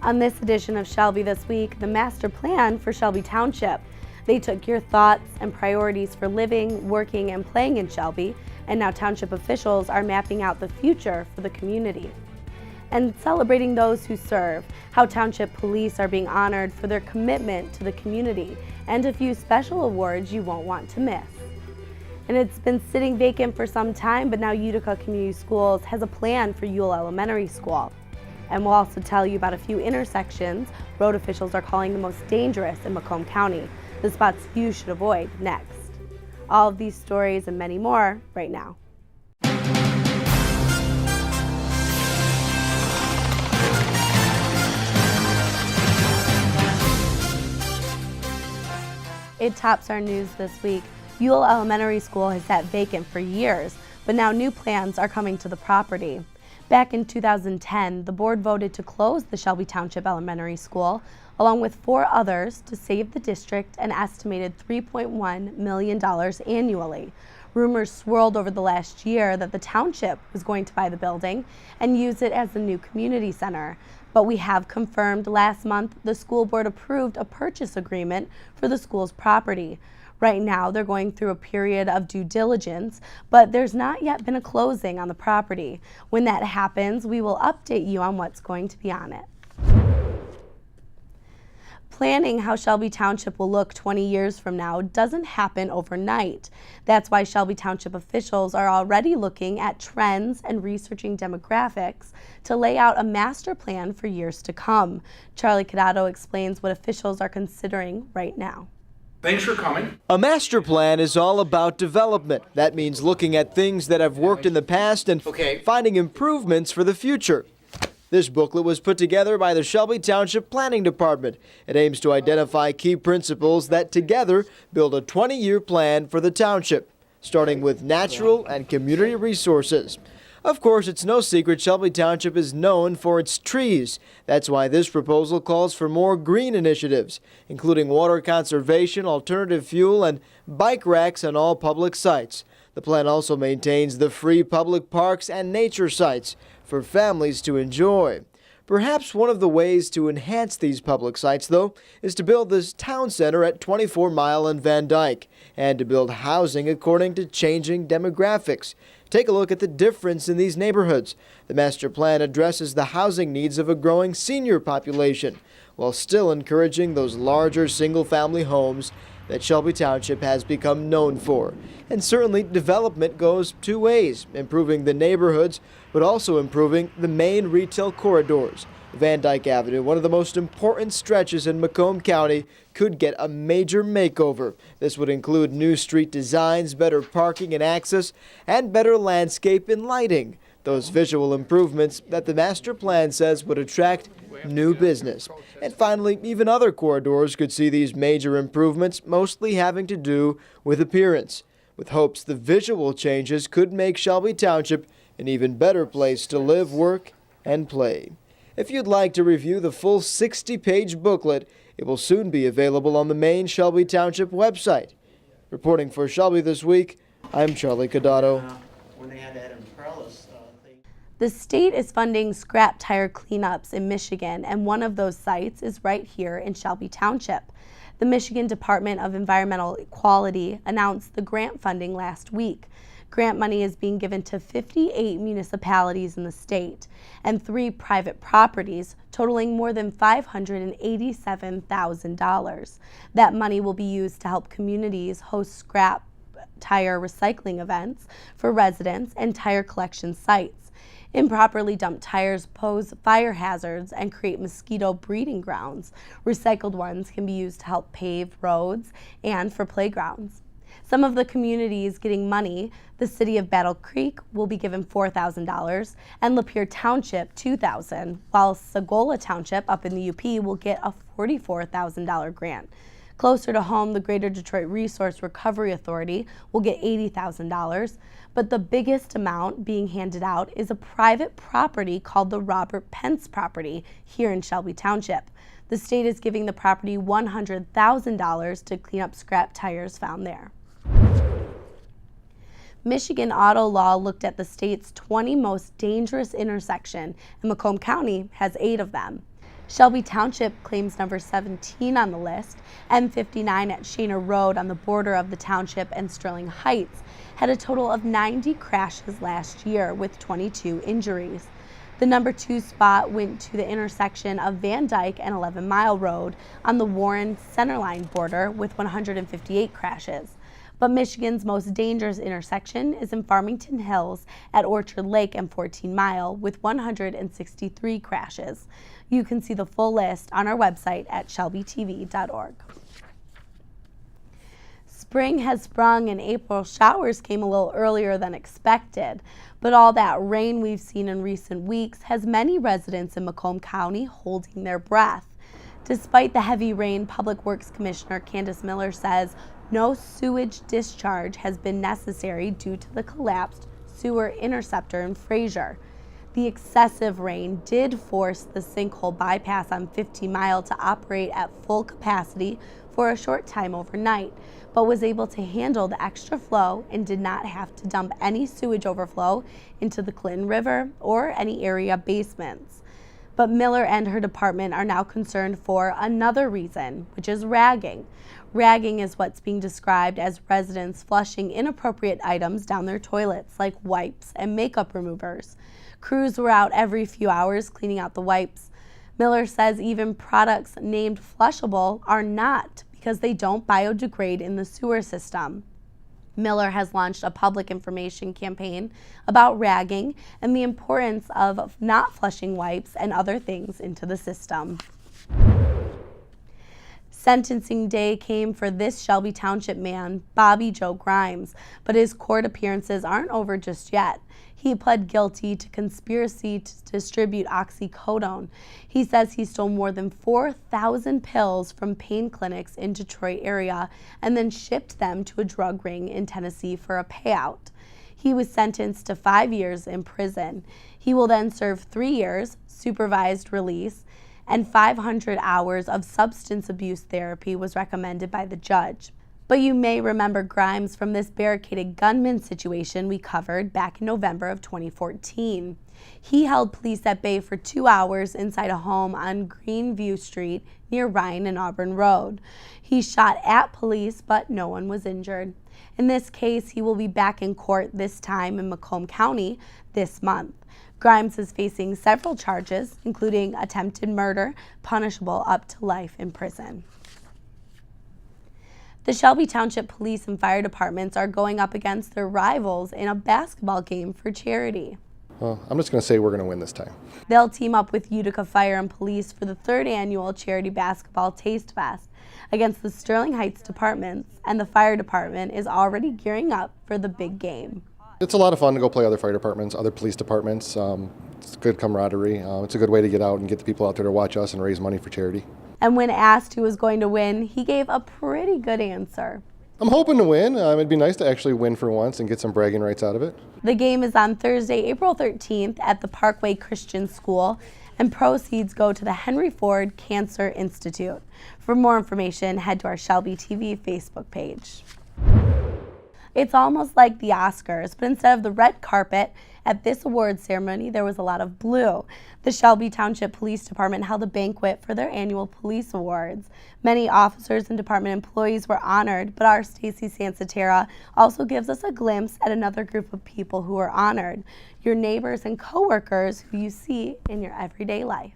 On this edition of Shelby This Week, the master plan for Shelby Township. They took your thoughts and priorities for living, working, and playing in Shelby, and now township officials are mapping out the future for the community. And celebrating those who serve, how township police are being honored for their commitment to the community, and a few special awards you won't want to miss. And it's been sitting vacant for some time, but now Utica Community Schools has a plan for Ewell Elementary School. And we'll also tell you about a few intersections road officials are calling the most dangerous in Macomb County, the spots you should avoid next. All of these stories and many more right now. It tops our news this week. Ewell Elementary School has sat vacant for years, but now new plans are coming to the property. Back in 2010, the board voted to close the Shelby Township Elementary School, along with 4 others, to save the district an estimated $3.1 million annually. Rumors swirled over the last year that the township was going to buy the building and use it as the new community center. But we have confirmed last month the school board approved a purchase agreement for the school's property. Right now, they're going through a period of due diligence, but there's not yet been a closing on the property. When that happens, we will update you on what's going to be on it. Planning how Shelby Township will look 20 years from now doesn't happen overnight. That's why Shelby Township officials are already looking at trends and researching demographics to lay out a master plan for years to come. Charlie Cadotto explains what officials are considering right now. Thanks for coming. A master plan is all about development. That means looking at things that have worked in the past and finding improvements for the future. This booklet was put together by the Shelby Township Planning Department. It aims to identify key principles that together build a 20-year plan for the township, starting with natural and community resources. Of course, it's no secret Shelby Township is known for its trees. That's why this proposal calls for more green initiatives, including water conservation, alternative fuel, and bike racks on all public sites. The plan also maintains the free public parks and nature sites for families to enjoy. Perhaps one of the ways to enhance these public sites, though, is to build this town center at 24 Mile and Van Dyke, and to build housing according to changing demographics. Take a look at the difference in these neighborhoods. The master plan addresses the housing needs of a growing senior population, while still encouraging those larger single-family homes that Shelby Township has become known for. And certainly development goes 2 ways, improving the neighborhoods, but also improving the main retail corridors. Van Dyke Avenue, one of the most important stretches in Macomb County, could get a major makeover. This would include new street designs, better parking and access, and better landscape and lighting. Those visual improvements that the master plan says would attract new business. And finally, even other corridors could see these major improvements, mostly having to do with appearance, with hopes the visual changes could make Shelby Township an even better place to live, work, and play. If you'd like to review the full 60-page booklet, it will soon be available on the main Shelby Township website. Reporting for Shelby This Week, I'm Charlie Cadotto. The state is funding scrap tire cleanups in Michigan, and one of those sites is right here in Shelby Township. The Michigan Department of Environmental Quality announced the grant funding last week. Grant money is being given to 58 municipalities in the state and 3 private properties totaling more than $587,000. That money will be used to help communities host scrap tire recycling events for residents and tire collection sites. Improperly dumped tires pose fire hazards and create mosquito breeding grounds. Recycled ones can be used to help pave roads and for playgrounds. Some of the communities getting money, the city of Battle Creek will be given $4,000 and Lapeer Township $2,000, while Sagola Township up in the UP will get a $44,000 grant. Closer to home, the Greater Detroit Resource Recovery Authority will get $80,000, but the biggest amount being handed out is a private property called the Robert Pence property here in Shelby Township. The state is giving the property $100,000 to clean up scrap tires found there. Michigan auto law looked at the state's 20 most dangerous intersections, and Macomb County has 8 of them. Shelby Township claims number 17 on the list. M59 at Shana Road on the border of the township and Sterling Heights had a total of 90 crashes last year with 22 injuries. The number 2 spot went to the intersection of Van Dyke and 11 Mile Road on the Warren Centerline border with 158 crashes. But Michigan's most dangerous intersection is in Farmington Hills at Orchard Lake and 14 Mile with 163 crashes. You can see the full list on our website at ShelbyTV.org. Spring has sprung and April showers came a little earlier than expected, but all that rain we've seen in recent weeks has many residents in Macomb County holding their breath. Despite the heavy rain, Public Works Commissioner Candace Miller says no sewage discharge has been necessary due to the collapsed sewer interceptor in Fraser. The excessive rain did force the sinkhole bypass on 15 Mile to operate at full capacity for a short time overnight, but was able to handle the extra flow and did not have to dump any sewage overflow into the Clinton River or any area basements. But Miller and her department are now concerned for another reason, which is ragging. Ragging is what's being described as residents flushing inappropriate items down their toilets, like wipes and makeup removers. Crews were out every few hours cleaning out the wipes. Miller says even products named flushable are not because they don't biodegrade in the sewer system. Miller has launched a public information campaign about ragging and the importance of not flushing wipes and other things into the system. Sentencing day came for this Shelby Township man, Bobby Joe Grimes, but his court appearances aren't over just yet. He pled guilty to conspiracy to distribute oxycodone. He says he stole more than 4,000 pills from pain clinics in Detroit area and then shipped them to a drug ring in Tennessee for a payout. He was sentenced to 5 years in prison. He will then serve 3 years supervised release, and 500 hours of substance abuse therapy was recommended by the judge. But you may remember Grimes from this barricaded gunman situation we covered back in November of 2014. He held police at bay for 2 hours inside a home on Greenview Street near Ryan and Auburn Road. He shot at police, but no one was injured. In this case, he will be back in court, this time in Macomb County, this month. Grimes is facing several charges, including attempted murder, punishable up to life in prison. The Shelby Township Police and Fire Departments are going up against their rivals in a basketball game for charity. Well, I'm just going to say we're going to win this time. They'll team up with Utica Fire and Police for the 3rd annual Charity Basketball Taste Fest against the Sterling Heights departments, and the fire department is already gearing up for the big game. It's a lot of fun to go play other fire departments, other police departments. It's good camaraderie. It's a good way to get out and get the people out there to watch us and raise money for charity. And when asked who was going to win, he gave a pretty good answer. I'm hoping to win. It'd be nice to actually win for once and get some bragging rights out of it. The game is on Thursday, April 13th at the Parkway Christian School, and proceeds go to the Henry Ford Cancer Institute. For more information, head to our Shelby TV Facebook page. It's almost like the Oscars, but instead of the red carpet, at this award ceremony, there was a lot of blue. The Shelby Township Police Department held a banquet for their annual police awards. Many officers and department employees were honored, but our Stacy Sansatera also gives us a glimpse at another group of people who were honored, your neighbors and coworkers who you see in your everyday life.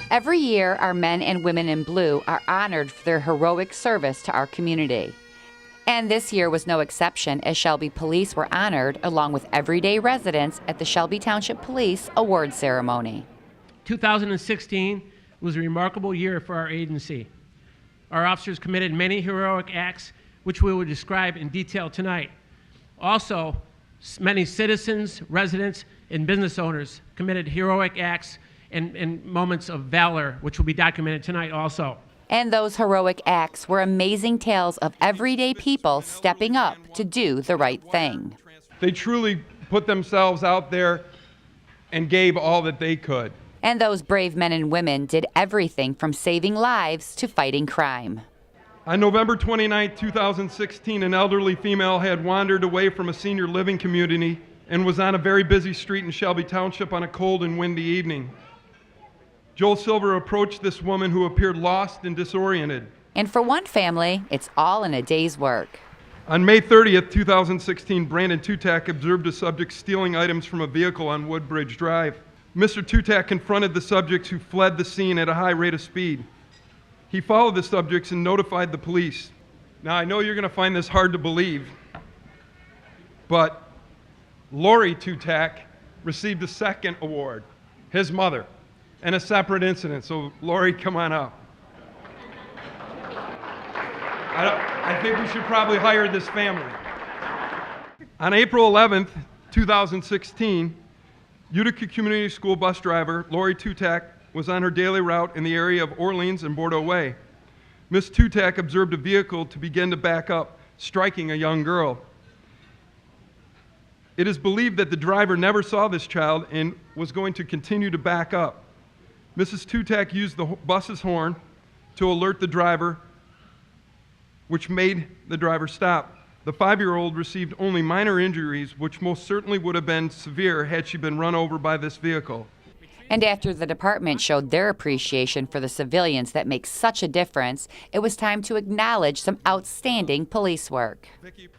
Every year, our men and women in blue are honored for their heroic service to our community. And this year was no exception, as Shelby Police were honored along with everyday residents at the Shelby Township Police Award Ceremony. 2016 was a remarkable year for our agency. Our officers committed many heroic acts, which we will describe in detail tonight. Also, many citizens, residents, and business owners committed heroic acts and moments of valor, which will be documented tonight also. And those heroic acts were amazing tales of everyday people stepping up to do the right thing. They truly put themselves out there and gave all that they could. And those brave men and women did everything from saving lives to fighting crime. On November 29, 2016, an elderly female had wandered away from a senior living community and was on a very busy street in Shelby Township on a cold and windy evening. Joel Silver approached this woman who appeared lost and disoriented. And for one family, it's all in a day's work. On May 30th, 2016, Brandon Tutak observed a subject stealing items from a vehicle on Woodbridge Drive. Mr. Tutak confronted the subjects who fled the scene at a high rate of speed. He followed the subjects and notified the police. Now, I know you're going to find this hard to believe, but Lori Tutak received a second award, his mother, and a separate incident. So, Lori, come on up. I think we should probably hire this family. On April 11th, 2016, Utica Community School bus driver Lori Tutak was on her daily route in the area of Orleans and Bordeaux Way. Ms. Tutak observed a vehicle to begin to back up, striking a young girl. It is believed that the driver never saw this child and was going to continue to back up. Mrs. Tutak used the bus's horn to alert the driver, which made the driver stop. The 5-year-old received only minor injuries, which most certainly would have been severe had she been run over by this vehicle. And after the department showed their appreciation for the civilians that make such a difference, it was time to acknowledge some outstanding police work.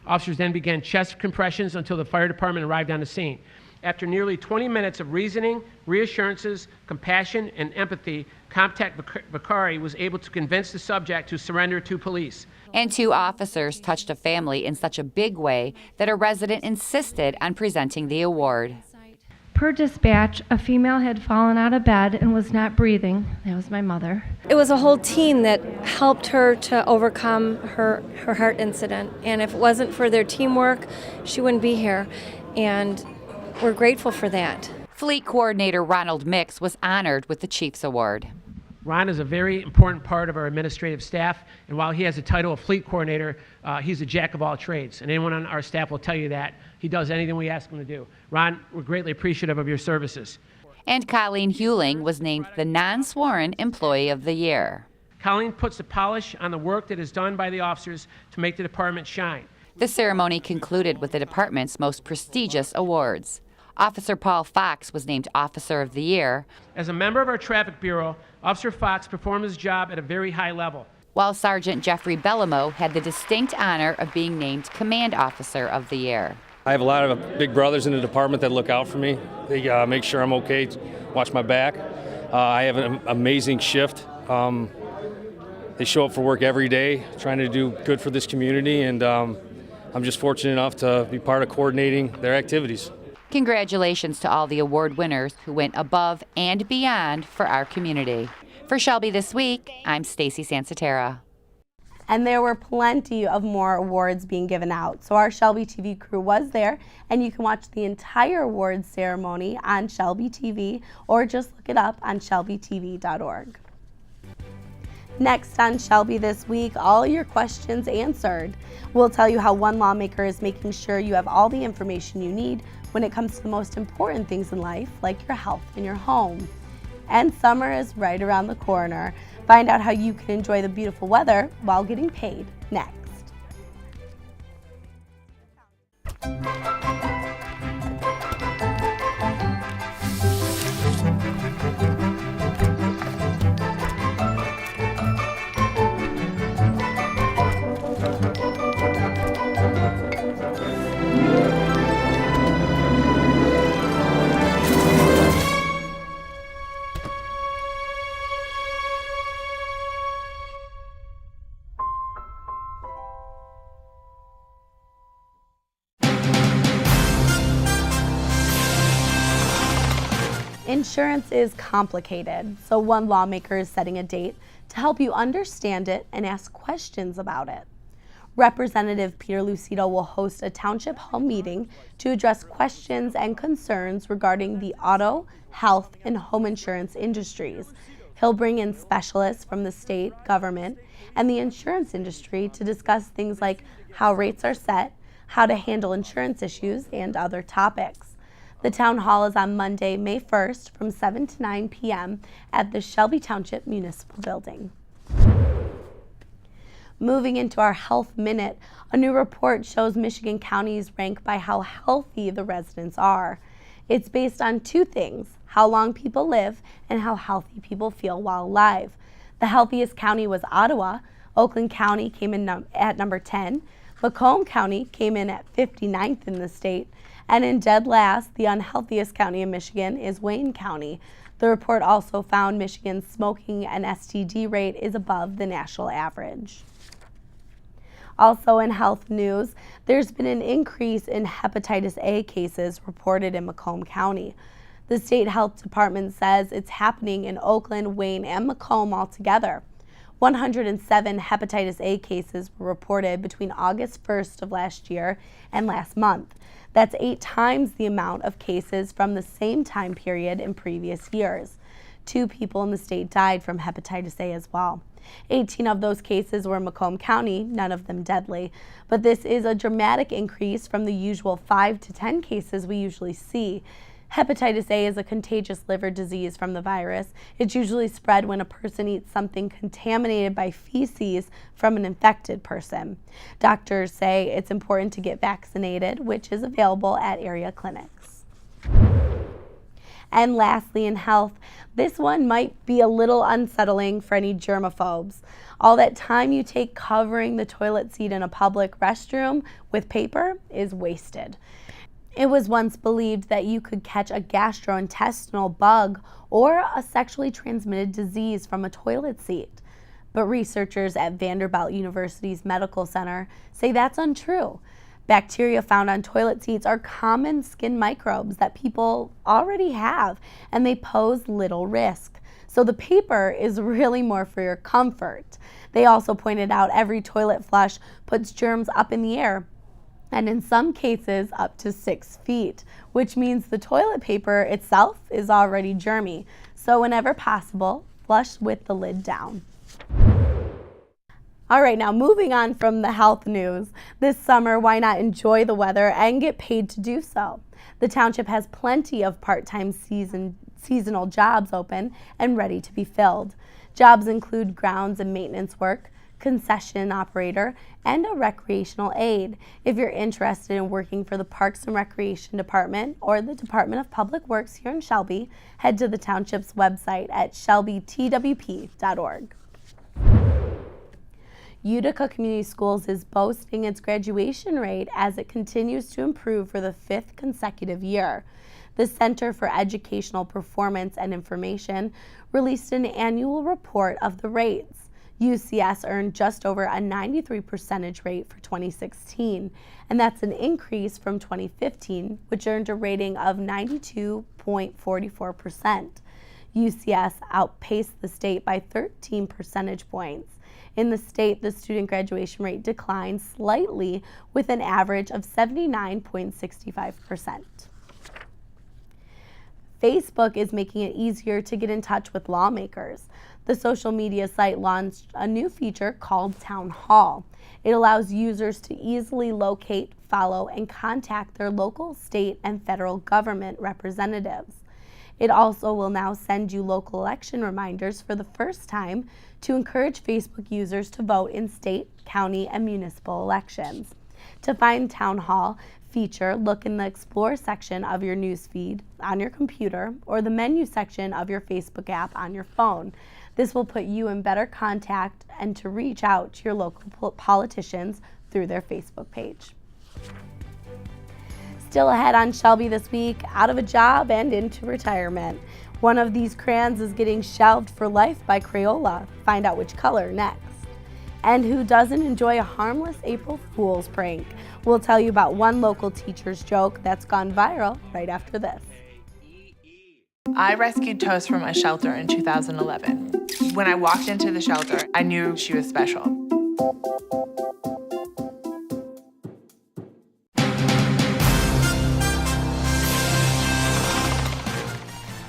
Officers then began chest compressions until the fire department arrived on the scene. After nearly 20 minutes of reasoning, reassurances, compassion, and empathy, Contact Vicari was able to convince the subject to surrender to police. And 2 officers touched a family in such a big way that a resident insisted on presenting the award. Per dispatch, a female had fallen out of bed and was not breathing. That was my mother. It was a whole team that helped her to overcome her heart incident. And if it wasn't for their teamwork, she wouldn't be here. And we're grateful for that. Fleet Coordinator Ronald Mix was honored with the Chief's Award. Ron is a very important part of our administrative staff, and while he has the title of Fleet Coordinator, he's a jack of all trades, and anyone on our staff will tell you that. He does anything we ask him to do. Ron, we're greatly appreciative of your services. And Colleen Hewling was named the Non-Sworn Employee of the Year. Colleen puts the polish on the work that is done by the officers to make the department shine. The ceremony concluded with the department's most prestigious awards. Officer Paul Fox was named Officer of the Year. As a member of our Traffic Bureau, Officer Fox performed his job at a very high level. While Sergeant Jeffrey Bellamo had the distinct honor of being named Command Officer of the Year. I have a lot of big brothers in the department that look out for me. They make sure I'm okay, watch my back. I have an amazing shift. They show up for work every day, trying to do good for this community, and I'm just fortunate enough to be part of coordinating their activities. Congratulations to all the award winners who went above and beyond for our community. For Shelby This Week, I'm Stacy Sansatera. And there were plenty of more awards being given out. So our Shelby TV crew was there, and you can watch the entire awards ceremony on Shelby TV or just look it up on ShelbyTV.org. Next on Shelby This Week, all your questions answered. We'll tell you how one lawmaker is making sure you have all the information you need when it comes to the most important things in life, like your health and your home. And summer is right around the corner. Find out how you can enjoy the beautiful weather while getting paid next. Insurance is complicated, so one lawmaker is setting a date to help you understand it and ask questions about it. Representative Peter Lucido will host a township hall meeting to address questions and concerns regarding the auto, health, and home insurance industries. He'll bring in specialists from the state government and the insurance industry to discuss things like how rates are set, how to handle insurance issues, and other topics. The town hall is on Monday, May 1st from 7 to 9 p.m. at the Shelby Township Municipal Building. Moving into our Health Minute, a new report shows Michigan counties rank by how healthy the residents are. It's based on two things: how long people live and how healthy people feel while alive. The healthiest county was Ottawa. Oakland County came in at number 10. Macomb County came in at 59th in the state. And in dead last, the unhealthiest county in Michigan is Wayne County. The report also found Michigan's smoking and STD rate is above the national average. Also in health news, there's been an increase in hepatitis A cases reported in Macomb County. The state health department says it's happening in Oakland, Wayne, and Macomb altogether. 107 hepatitis A cases were reported between August 1st of last year and last month. That's 8 times the amount of cases from the same time period in previous years. 2 people in the state died from hepatitis A as well. 18 of those cases were in Macomb County, none of them deadly. But this is a dramatic increase from the usual 5 to 10 cases we usually see. Hepatitis A is a contagious liver disease from the virus. It's usually spread when a person eats something contaminated by feces from an infected person. Doctors say it's important to get vaccinated, which is available at area clinics. And lastly, in health, this one might be a little unsettling for any germaphobes. All that time you take covering the toilet seat in a public restroom with paper is wasted. It was once believed that you could catch a gastrointestinal bug or a sexually transmitted disease from a toilet seat. But researchers at Vanderbilt University's Medical Center say that's untrue. Bacteria found on toilet seats are common skin microbes that people already have, and they pose little risk. So the paper is really more for your comfort. They also pointed out every toilet flush puts germs up in the air, and in some cases up to 6 feet, which means the toilet paper itself is already germy. So whenever possible, flush with the lid down. All right, now moving on from the health news. This summer, why not enjoy the weather and get paid to do so? The township has plenty of part-time seasonal jobs open and ready to be filled. Jobs include grounds and maintenance work, concession operator, and a recreational aide. If you're interested in working for the Parks and Recreation Department or the Department of Public Works here in Shelby, head to the township's website at ShelbyTWP.org. Utica Community Schools is boasting its graduation rate as it continues to improve for the 5th consecutive year. The Center for Educational Performance and Information released an annual report of the rates. UCS earned just over a 93% rate for 2016, and that's an increase from 2015, which earned a rating of 92.44%. UCS outpaced the state by 13 percentage points. In the state, the student graduation rate declined slightly with an average of 79.65%. Facebook is making it easier to get in touch with lawmakers. The social media site launched a new feature called Town Hall. It allows users to easily locate, follow, and contact their local, state, and federal government representatives. It also will now send you local election reminders for the first time to encourage Facebook users to vote in state, county, and municipal elections. To find Town Hall feature, look in the Explore section of your newsfeed on your computer or the menu section of your Facebook app on your phone. This will put you in better contact and to reach out to your local politicians through their Facebook page. Still ahead on Shelby this week, out of a job and into retirement. One of these crayons is getting shelved for life by Crayola. Find out which color next. And who doesn't enjoy a harmless April Fool's prank? We'll tell you about one local teacher's joke that's gone viral right after this. I rescued Toast from a shelter in 2011. When I walked into the shelter, I knew she was special.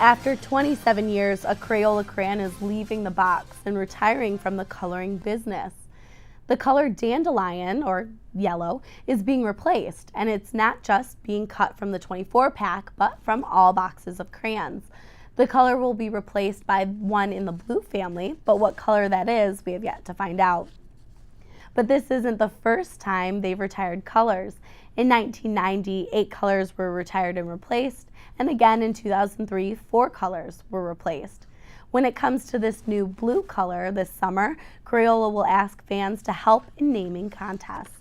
After 27 years, a Crayola crayon is leaving the box and retiring from the coloring business. The color dandelion, or yellow, is being replaced, and it's not just being cut from the 24-pack, but from all boxes of crayons. The color will be replaced by one in the blue family, but what color that is, we have yet to find out. But this isn't the first time they've retired colors. In 1990, 8 colors were retired and replaced, and again in 2003, 4 colors were replaced. When it comes to this new blue color this summer, Crayola will ask fans to help in naming contests.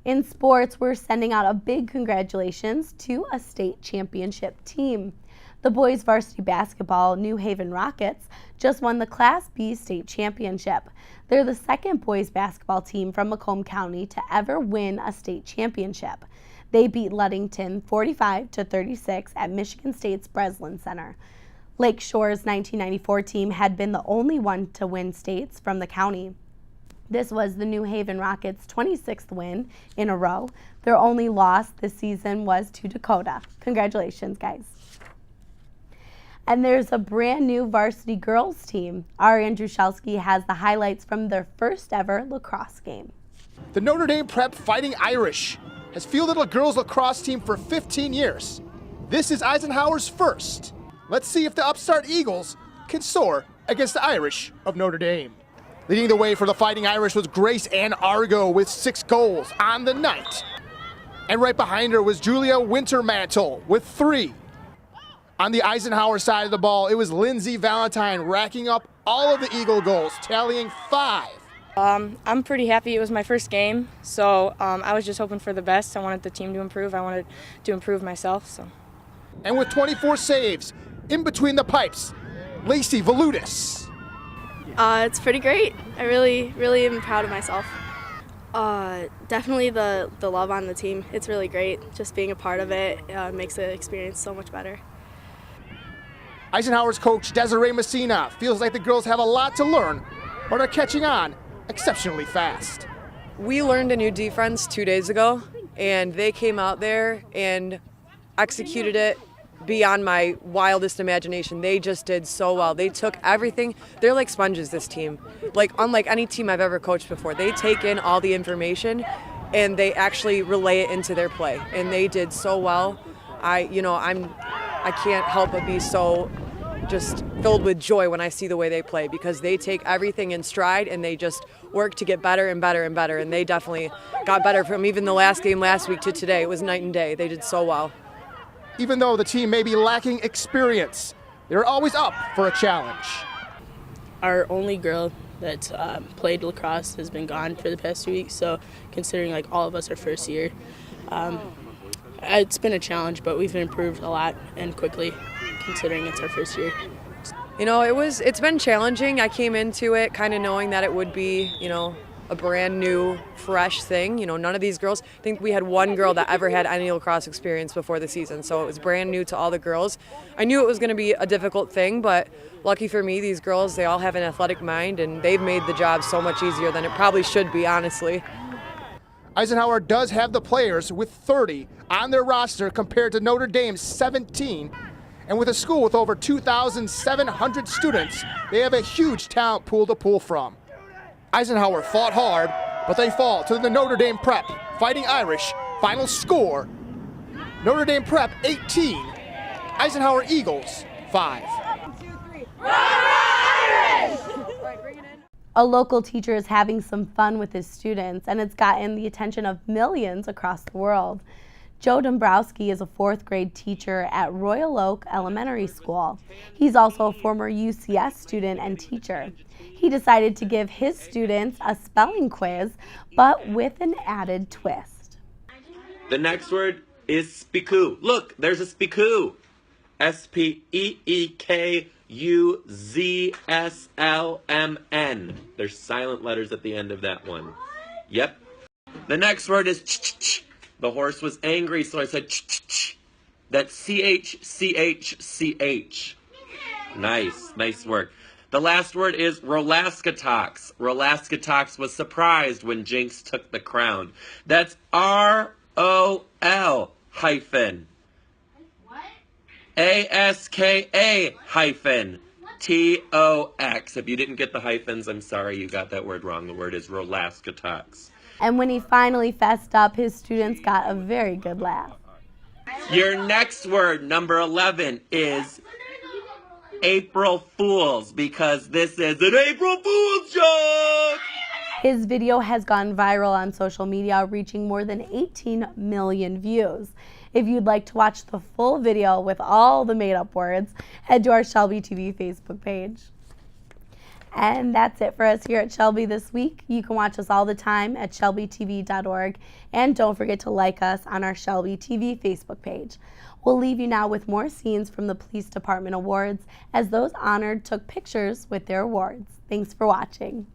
In sports, we're sending out a big congratulations to a state championship team. The boys varsity basketball New Haven Rockets just won the Class B state championship. They're the second boys basketball team from Macomb County to ever win a state championship. They beat Ludington 45-36 at Michigan State's Breslin Center. Lake Shore's 1994 team had been the only one to win states from the county. This was the New Haven Rockets' 26th win in a row. Their only loss this season was to Dakota. Congratulations, guys. And there's a brand new varsity girls team. Our Andrew Shelsky has the highlights from their first ever lacrosse game. The Notre Dame Prep Fighting Irish has fielded a girls lacrosse team for 15 years. This is Eisenhower's first. Let's see if the upstart Eagles can soar against the Irish of Notre Dame. Leading the way for the Fighting Irish was Grace Ann Argo with 6 goals on the night. And right behind her was Julia Wintermantle with 3. On the Eisenhower side of the ball, it was Lindsay Valentine racking up all of the Eagle goals, tallying 5. I'm pretty happy it was my first game, so I was just hoping for the best. I wanted the team to improve. I wanted to improve myself. So. And with 24 saves in between the pipes, Lacey Valutis. It's pretty great. I really am proud of myself. Definitely the love on the team. It's really great. Just being a part of it makes the experience so much better. Eisenhower's coach Desiree Messina feels like the girls have a lot to learn, but are catching on exceptionally fast. We learned a new defense 2 days ago, and they came out there and executed it beyond my wildest imagination. They just did so well. They took everything. They're like sponges, this team. Like unlike any team I've ever coached before. They take in all the information and they actually relay it into their play. And they did so well. I can't help but be so just filled with joy when I see the way they play, because they take everything in stride and they just work to get better and better and better. And they definitely got better from even the last game last week to today. It was night and day. They did so well. Even though the team may be lacking experience, they're always up for a challenge. Our only girl that's played lacrosse has been gone for the past 2 weeks, so considering like all of us are first year, it's been a challenge, but we've improved a lot and quickly, considering it's our first year. You know, it's been challenging. I came into it kind of knowing that it would be, a brand new, fresh thing. None of these girls, I think we had one girl that ever had any lacrosse experience before the season, so it was brand new to all the girls. I knew it was going to be a difficult thing, but lucky for me, these girls, they all have an athletic mind, and they've made the job so much easier than it probably should be, honestly. Eisenhower does have the players with 30 on their roster compared to Notre Dame's 17. And with a school with over 2,700 students, they have a huge talent pool to pull from. Eisenhower fought hard, but they fall to the Notre Dame Prep Fighting Irish. Final score, Notre Dame Prep 18, Eisenhower Eagles 5. A local teacher is having some fun with his students, and it's gotten the attention of millions across the world. Joe Dombrowski is a 4th grade teacher at Royal Oak Elementary School. He's also a former UCS student and teacher. He decided to give his students a spelling quiz, but with an added twist. The next word is spiku. Look, there's a spiku. SPEEKUZSLMN. There's silent letters at the end of that one. Yep. The next word is ch-ch-ch. The horse was angry, so I said ch-ch-ch. That's C-H-C-H-C-H. Nice work. The last word is Rolaskatox. Rolaskatox was surprised when Jinx took the crown. That's R-O-L hyphen. What? A-S-K-A hyphen. T-O-X. If you didn't get the hyphens, I'm sorry, you got that word wrong. The word is Rolaskatox. And when he finally fessed up, his students got a very good laugh. Your next word, number 11, is April Fools, because this is an April Fool's joke! His video has gone viral on social media, reaching more than 18 million views. If you'd like to watch the full video with all the made-up words, head to our Shelby TV Facebook page. And that's it for us here at Shelby this week. You can watch us all the time at ShelbyTV.org, and don't forget to like us on our Shelby TV Facebook page. We'll leave you now with more scenes from the Police Department Awards as those honored took pictures with their awards. Thanks for watching.